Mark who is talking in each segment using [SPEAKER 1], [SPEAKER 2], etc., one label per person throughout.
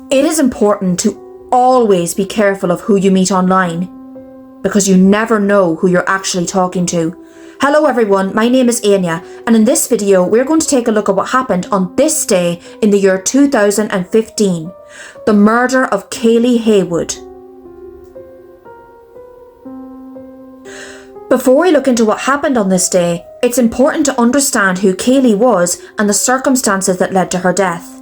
[SPEAKER 1] It is important to always be careful of who you meet online, because you never know who you're actually talking to. Hello everyone, my name is Anya, and in this video we're going to take a look at what happened on this day in the year 2015, the murder of Kayleigh Haywood. Before we look into what happened on this day, it's important to understand who Kayleigh was and the circumstances that led to her death.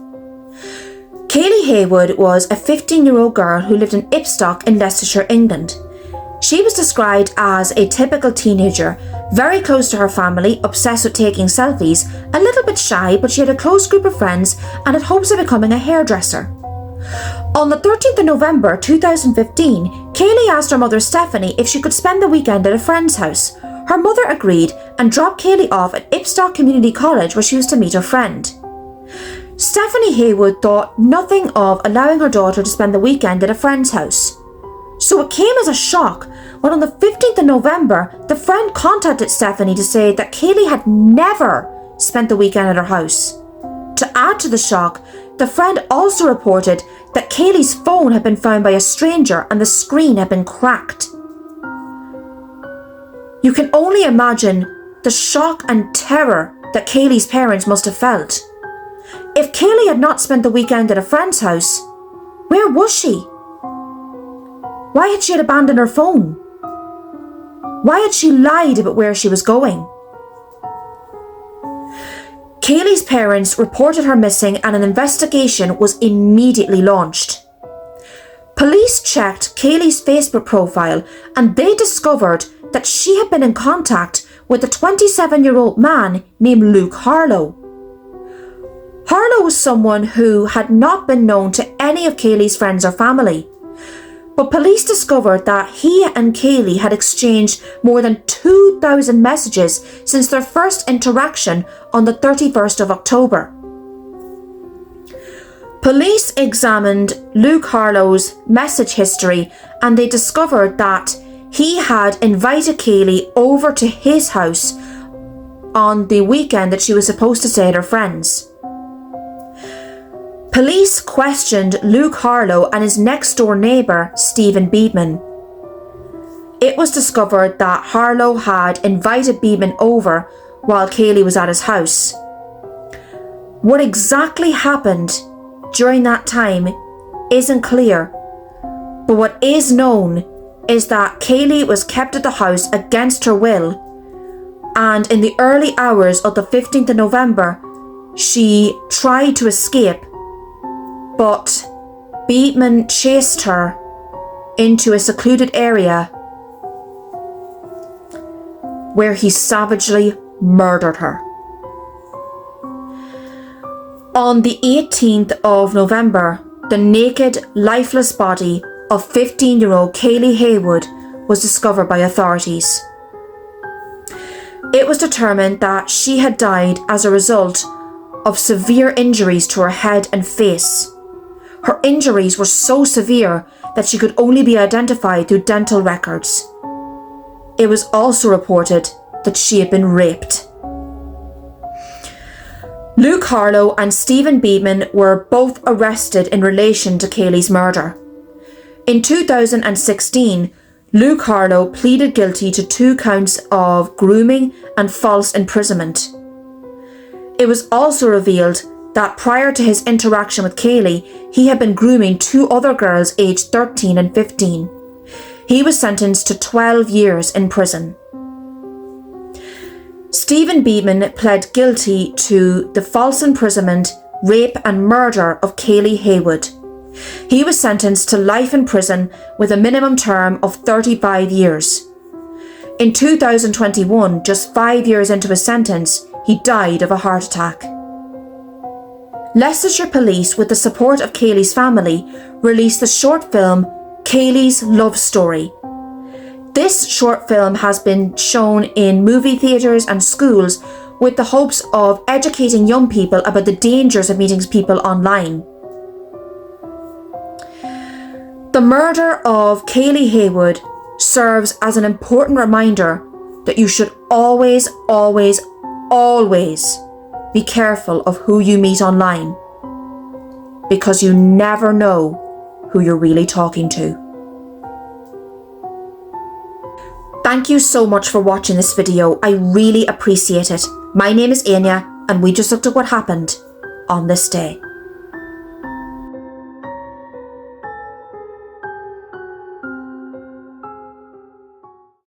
[SPEAKER 1] Kayleigh Haywood was a 15-year-old girl who lived in Ipstock in Leicestershire, England. She was described as a typical teenager, very close to her family, obsessed with taking selfies, a little bit shy, but she had a close group of friends and had hopes of becoming a hairdresser. On the 13th of November 2015, Kayleigh asked her mother Stephanie if she could spend the weekend at a friend's house. Her mother agreed and dropped Kayleigh off at Ipstock Community College, where she was to meet her friend. Stephanie Haywood thought nothing of allowing her daughter to spend the weekend at a friend's house. So it came as a shock when on the 15th of November, the friend contacted Stephanie to say that Kayleigh had never spent the weekend at her house. To add to the shock, the friend also reported that Kayleigh's phone had been found by a stranger and the screen had been cracked. You can only imagine the shock and terror that Kayleigh's parents must have felt. If Kayleigh had not spent the weekend at a friend's house, where was she? Why had she abandoned her phone? Why had she lied about where she was going? Kayleigh's parents reported her missing and an investigation was immediately launched. Police checked Kayleigh's Facebook profile and they discovered that she had been in contact with a 27-year-old man named Luke Harlow. Harlow was someone who had not been known to any of Kayleigh's friends or family, but police discovered that he and Kayleigh had exchanged more than 2,000 messages since their first interaction on the 31st of October. Police examined Luke Harlow's message history and they discovered that he had invited Kayleigh over to his house on the weekend that she was supposed to stay at her friend's. Police questioned Luke Harlow and his next-door neighbour, Stephen Beatman. It was discovered that Harlow had invited Beatman over while Kayleigh was at his house. What exactly happened during that time isn't clear, but what is known is that Kayleigh was kept at the house against her will, and in the early hours of the 15th of November, she tried to escape, but Beatman chased her into a secluded area where he savagely murdered her. On the 18th of November, the naked, lifeless body of 15-year-old Kayleigh Haywood was discovered by authorities. It was determined that she had died as a result of severe injuries to her head and face. Her injuries were so severe that she could only be identified through dental records. It was also reported that she had been raped. Luke Harlow and Stephen Beatman were both arrested in relation to Kayleigh's murder. In 2016, Luke Harlow pleaded guilty to 2 counts of grooming and false imprisonment. It was also revealed that prior to his interaction with Kayleigh, he had been grooming 2 other girls aged 13 and 15. He was sentenced to 12 years in prison. Stephen Beatman pled guilty to the false imprisonment, rape and murder of Kayleigh Haywood. He was sentenced to life in prison with a minimum term of 35 years. In 2021, just 5 years into his sentence, he died of a heart attack. Leicestershire Police, with the support of Kayleigh's family, released the short film Kayleigh's Love Story. This short film has been shown in movie theatres and schools with the hopes of educating young people about the dangers of meeting people online. The murder of Kayleigh Haywood serves as an important reminder that you should always be careful of who you meet online. because you never know who you're really talking to. Thank you so much for watching this video. I really appreciate it. My name is Anya, and we just looked at what happened on this day.